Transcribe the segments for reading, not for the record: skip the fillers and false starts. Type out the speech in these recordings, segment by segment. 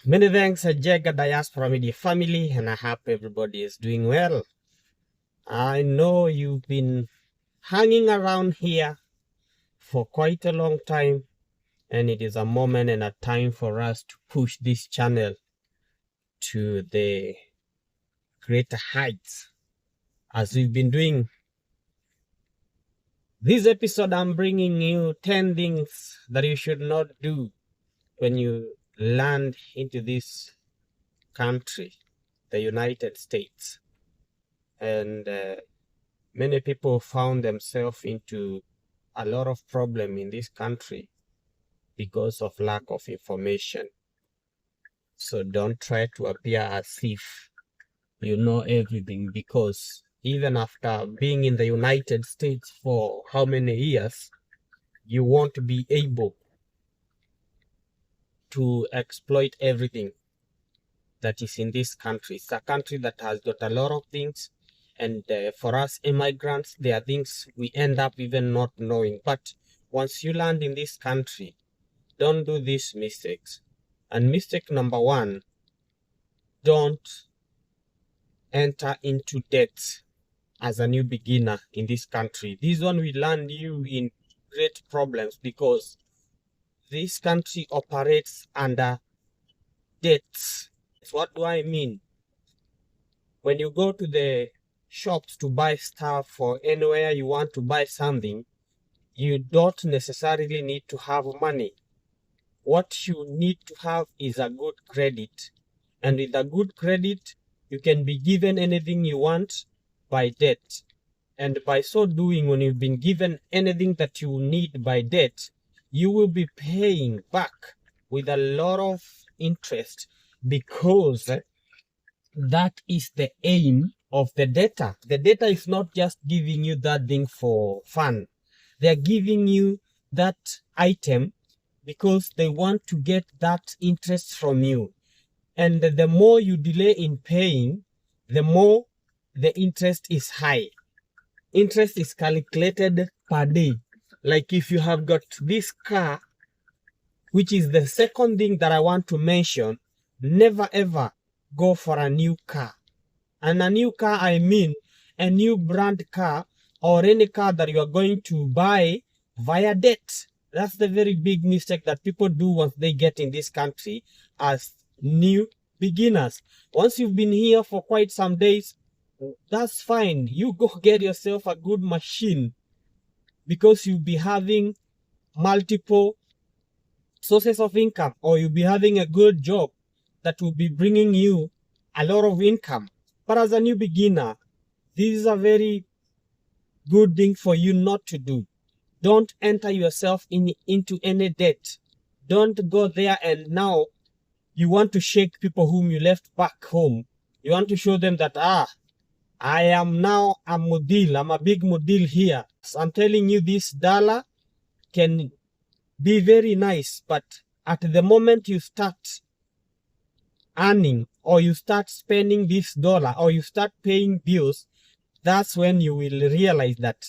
Many thanks, Jega Diaspora Media family, and I hope everybody is doing well. I know you've been hanging around here for quite a long time, and it is a moment and a time for us to push this channel to the greater heights as we've been doing. This episode, I'm bringing you 10 things that you should not do when you land into this country, the United States. And many people found themselves into a lot of problem in this country because of lack of information. So don't try to appear as if you know everything, because even after being in the United States for how many years, you won't be able to exploit everything that is in this country. It's a country that has got a lot of things, and for us immigrants, there are things we end up even not knowing. But once you land in this country, don't do these mistakes. And mistake number one, don't enter into debt as a new beginner in this country. This one will land you in great problems, because this country operates under debts. What do I mean? When you go to the shops to buy stuff, or anywhere you want to buy something, you don't necessarily need to have money. What you need to have is a good credit. And with a good credit, you can be given anything you want by debt. And by so doing, when you've been given anything that you need by debt, you will be paying back with a lot of interest, because that is the aim of the debtor. The debtor is not just giving you that thing for fun. They're giving you that item because they want to get that interest from you. And the more you delay in paying, the more the interest is high. Interest is calculated per day. Like if you have got this car, which is the second thing that I want to mention, never ever go for a new car. And a new car, I mean a new brand car, or any car that you are going to buy via debt. That's the very big mistake that people do once they get in this country as new beginners. Once you've been here for quite some days, that's fine. You go get yourself a good machine, because you'll be having multiple sources of income, or you'll be having a good job that will be bringing you a lot of income. But as a new beginner, this is a very good thing for you not to do. Don't enter yourself into any debt. Don't go there and now you want to shake people whom you left back home. You want to show them that, I am now a model. I'm a big model here. So I'm telling you, this dollar can be very nice, but at the moment you start earning, or you start spending this dollar, or you start paying bills, that's when you will realize that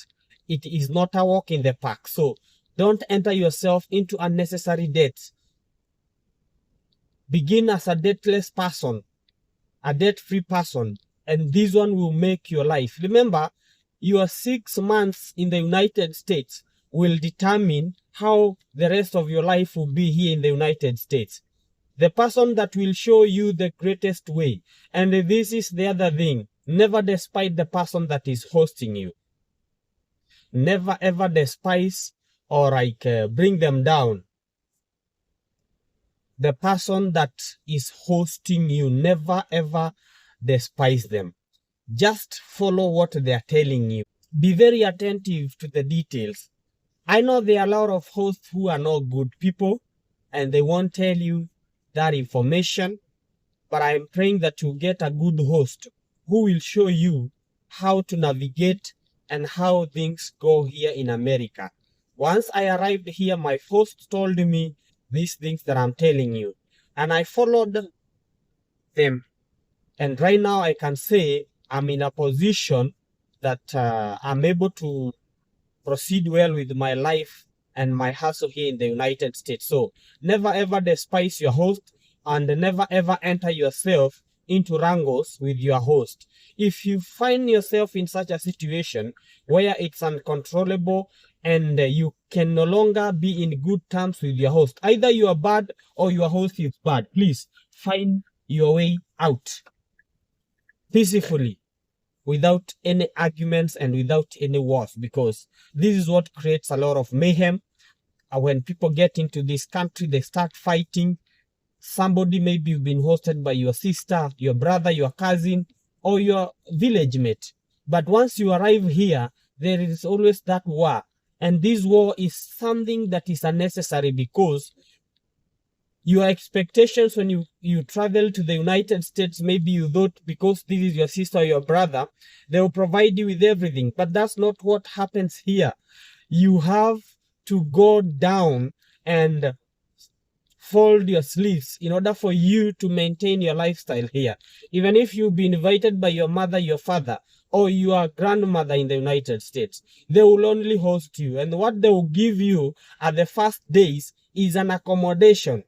it is not a walk in the park. So don't enter yourself into unnecessary debt. Begin as a debtless person, a debt-free person, and this one will make your life. Remember, your 6 months in the United States will determine how the rest of your life will be here in the United States. The person that will show you the greatest way. And this is the other thing. Never despise the person that is hosting you. Never ever despise or bring them down. The person that is hosting you, never ever despise them. Just follow what they are telling you. Be very attentive to the details. I know there are a lot of hosts who are not good people, and they won't tell you that information, but I'm praying that you get a good host who will show you how to navigate and how things go here in America. Once I arrived here, my host told me these things that I'm telling you, and I followed them. And right now I can say I'm in a position that I'm able to proceed well with my life and my hustle here in the United States. So never ever despise your host. and never ever enter yourself into wrangles with your host. If you find yourself in such a situation where it's uncontrollable and you can no longer be in good terms with your host, either you are bad or your host is bad, please find your way out peacefully, without any arguments and without any wars, because this is what creates a lot of mayhem. When people get into this country, they start fighting. Somebody, maybe you've been hosted by your sister, your brother, your cousin, or your village mate. But once you arrive here, there is always that war. And this war is something that is unnecessary, because your expectations when you travel to the United States, maybe you thought because this is your sister or your brother, they will provide you with everything. But that's not what happens here. You have to go down and fold your sleeves in order for you to maintain your lifestyle here. Even if you've been invited by your mother, your father, or your grandmother in the United States, they will only host you. And what they will give you at the first days is an accommodation.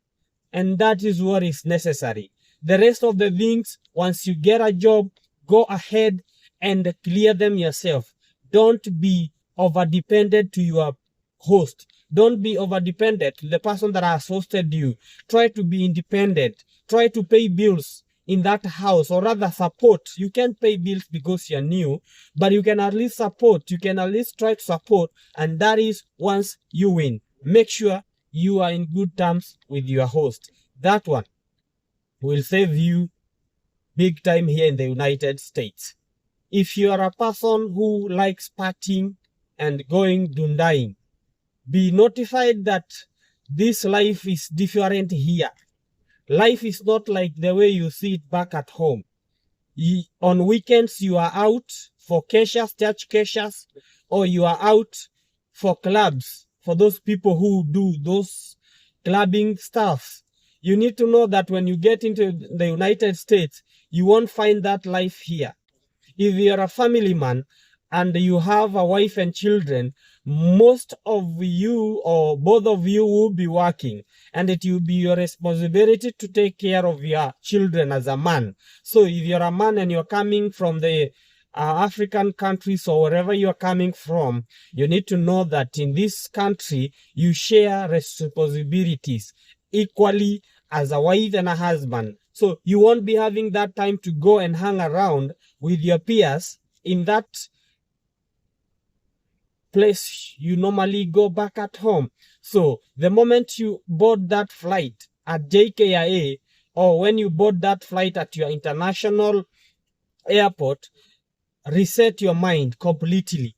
And that is what is necessary. The rest of the things, once you get a job, go ahead and clear them yourself. Don't be over-dependent to your host. Don't be over-dependent to the person that has hosted you. Try to be independent. Try to pay bills in that house, or rather support. You can't pay bills because you're new, but you can at least support. You can at least try to support, and that is once you win. Make sure you are in good terms with your host. That one will save you big time here in the United States. If you are a person who likes partying and going dundaing, be notified that this life is different here. Life is not like the way you see it back at home. On weekends, you are out for keishas, church keishas, or you are out for clubs. For those people who do those clubbing stuff, you need to know that when you get into the United States, you won't find that life here. If you're a family man and you have a wife and children, most of you or both of you will be working, and it will be your responsibility to take care of your children as a man. So if you're a man and you're coming from the African countries or wherever you're coming from, you need to know that in this country, you share responsibilities equally as a wife and a husband. So you won't be having that time to go and hang around with your peers in that place you normally go back at home. So the moment you board that flight at JKIA, or when you board that flight at your international airport, reset your mind completely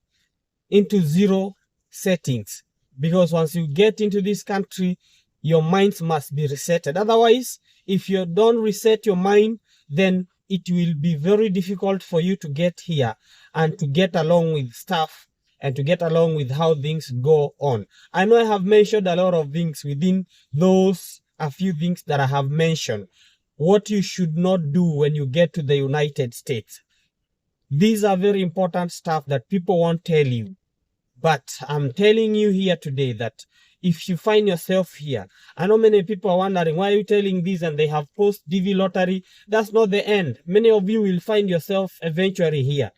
into zero settings, because once you get into this country, your minds must be resetted. Otherwise, if you don't reset your mind, then it will be very difficult for you to get here and to get along with stuff and to get along with how things go on. I know I have mentioned a lot of things within those a few things that I have mentioned. What you should not do when you get to the United States. These are very important stuff that people won't tell you. But I'm telling you here today that if you find yourself here, I know many people are wondering, why are you telling this and they have post-DV lottery? That's not the end. Many of you will find yourself eventually here.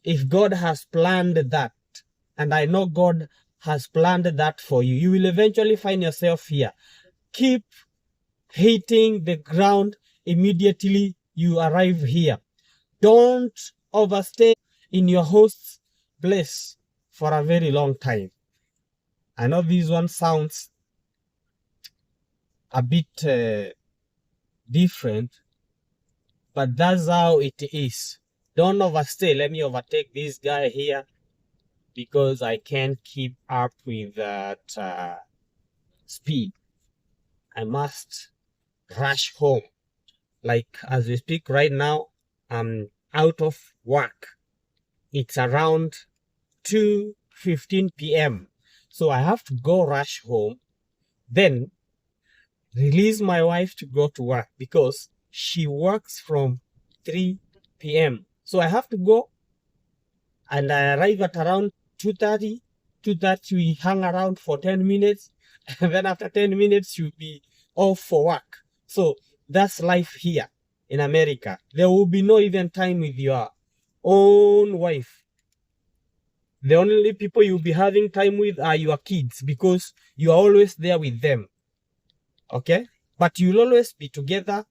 If God has planned that, and I know God has planned that for you, you will eventually find yourself here. Keep hitting the ground immediately you arrive here. Don't overstay in your host's place for a very long time. I know this one sounds a bit different, but that's how it is. Don't overstay. Let me overtake this guy here because I can't keep up with that speed. I must rush home. Like as we speak right now, I'm out of work. It's around 2:15 p.m. So I have to go rush home, then release my wife to go to work because she works from 3 p.m. So I have to go, and I arrive at around 2:30. 2:30, we hang around for 10 minutes, and then after 10 minutes, she'll be off for work. So that's life here in America. There will be no even time with your own wife. The only people you'll be having time with are your kids because you are always there with them. Okay? But you'll always be together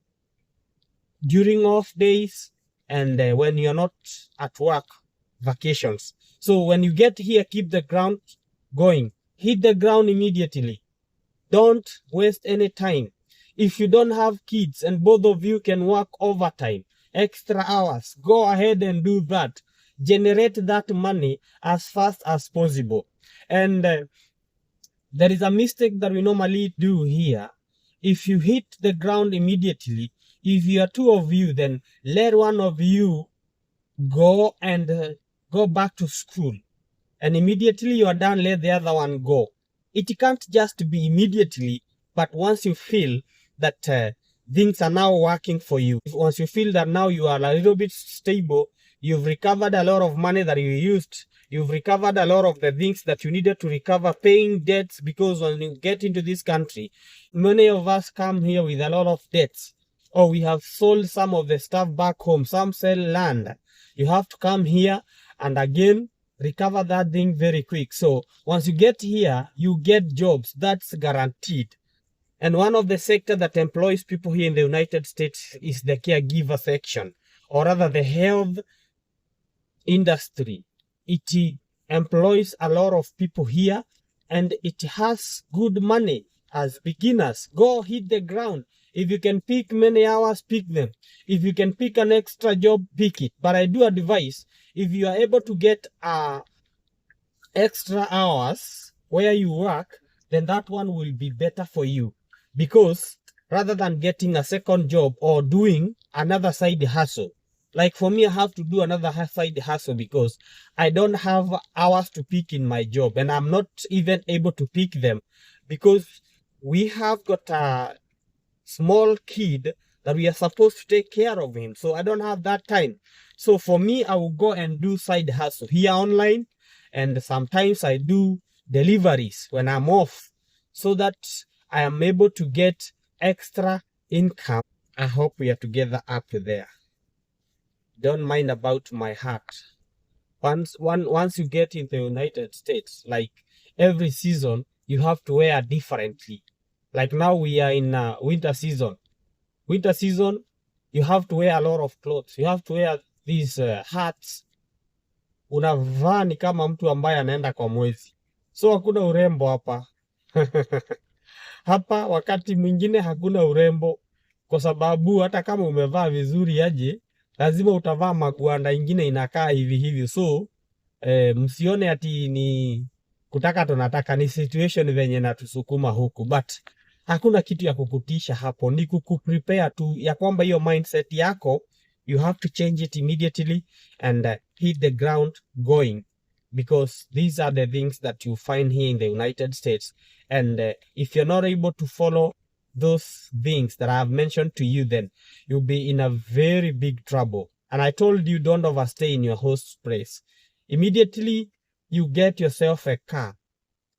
during off days and when you're not at work, vacations. So when you get here, keep the ground going. Hit the ground immediately. Don't waste any time. If you don't have kids and both of you can work overtime, extra hours, go ahead and do that. Generate that money as fast as possible. And there is a mistake that we normally do here. If you hit the ground immediately, if you are two of you, then let one of you go and go back to school. And immediately you are done, let the other one go. It can't just be immediately, but once you feel that things are now working for you, once you feel that now you are a little bit stable, you've recovered a lot of money that you used, you've recovered a lot of the things that you needed to recover, paying debts, because when you get into this country, many of us come here with a lot of debts. Or we have sold some of the stuff back home, some sell land. You have to come here and again recover that thing very quick. So once you get here, you get jobs. That's guaranteed. And one of the sector that employs people here in the United States is the caregiver section, or rather the health industry. It employs a lot of people here and it has good money. As beginners, go hit the ground. If you can pick many hours, pick them. If you can pick an extra job, pick it. But I do advise, if you are able to get extra hours where you work, then that one will be better for you. Because rather than getting a second job or doing another side hustle, like for me, I have to do another side hustle because I don't have hours to pick in my job and I'm not even able to pick them because we have got a small kid that we are supposed to take care of him. So I don't have that time. So for me, I will go and do side hustle here online. And sometimes I do deliveries when I'm off so that I am able to get extra income. I hope we are together up there. Don't mind about my heart. Once you get in the United States, like every season, you have to wear differently. Like now we are in winter season. Winter season, you have to wear a lot of clothes. You have to wear these hats. Unavaa ni kama mtu ambaye anaenda kwa mwezi. So hakuna urembo hapa. Hapa wakati mwingine hakuna urembo kwa sababu hata kama umevaa vizuri aje, lazima utavaa magwanda ingine inakaa hivi hivi. So msione ati ni kutaka tunataka, ni situation venye natusukuma huku, but hakuna kitu ya kukutisha hapo, ni kukuprepare tu ya kwamba hiyo mindset yako you have to change it immediately and hit the ground going, because these are the things that you find here in the United States. And if you're not able to follow those things that I have mentioned to you, then you'll be in a very big trouble. And I told you, don't overstay in your host place. Immediately you get yourself a car,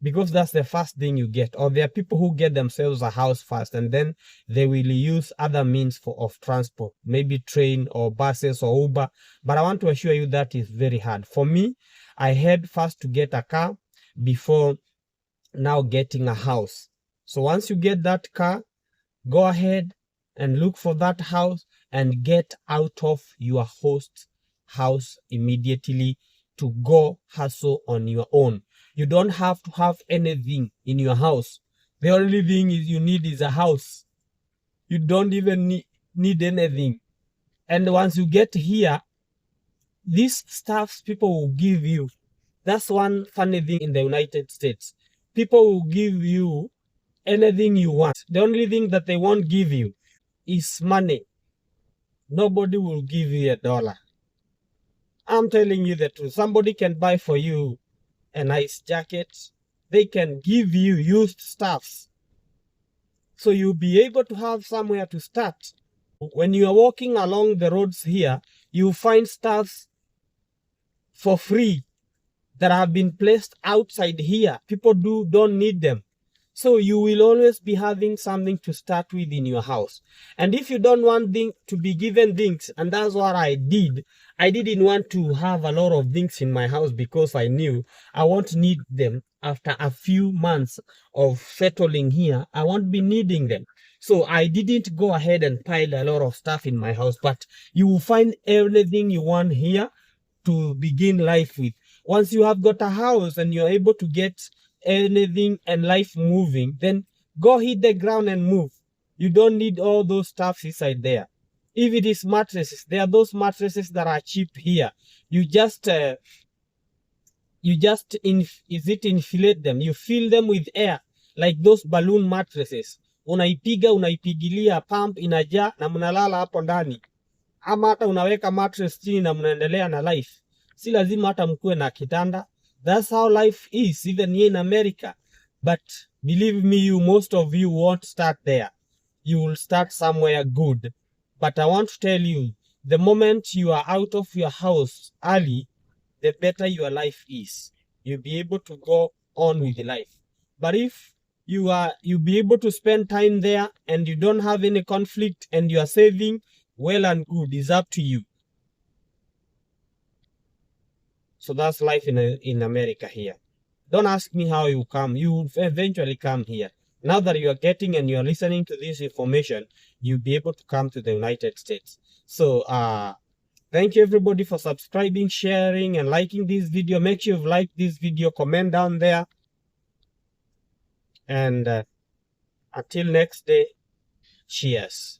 because that's the first thing you get. Or there are people who get themselves a house first and then they will use other means of transport, maybe train or buses or Uber. But I want to assure you that is very hard. For me, I had first to get a car before now getting a house. So once you get that car, go ahead and look for that house and get out of your host house immediately to go hustle on your own. You don't have to have anything in your house. The only thing you need is a house. You don't even need anything. And once you get here, these stuffs people will give you. That's one funny thing in the United States. People will give you anything you want. The only thing that they won't give you is money. Nobody will give you $1. I'm telling you the truth. Somebody can buy for you a nice jacket. They can give you used stuffs. So you'll be able to have somewhere to start. When you are walking along the roads here, you find stuffs for free that have been placed outside here. People don't need them. So you will always be having something to start with in your house. And if you don't want to be given things, and that's what I didn't want to have a lot of things in my house because I knew I won't need them after a few months of settling here. I won't be needing them. So I didn't go ahead and pile a lot of stuff in my house, but you will find everything you want here to begin life with. Once you have got a house and you're able to get anything and life moving, then go hit the ground and move. You don't need all those stuff inside there. If it is mattresses, there are those mattresses that are cheap here. You just inflate them. You fill them with air like those balloon mattresses. Unaipigilia pump inajaa na mnalala hapo ndani. Ama hata unaweka mattress chini na mnaendelea na life. Si lazima hata mkuwe na kitanda. That's how life is, even here in America. But believe me, most of you won't start there. You will start somewhere good. But I want to tell you, the moment you are out of your house early, the better your life is. You'll be able to go on with life. But if you'll be able to spend time there and you don't have any conflict and you are saving, well and good, it's up to you. So that's life in America here. Don't ask me how you come. You will eventually come here. Now that you are getting and you are listening to this information, you'll be able to come to the United States. So thank you everybody for subscribing, sharing, and liking this video. Make sure you've liked this video, comment down there. And until next day, cheers.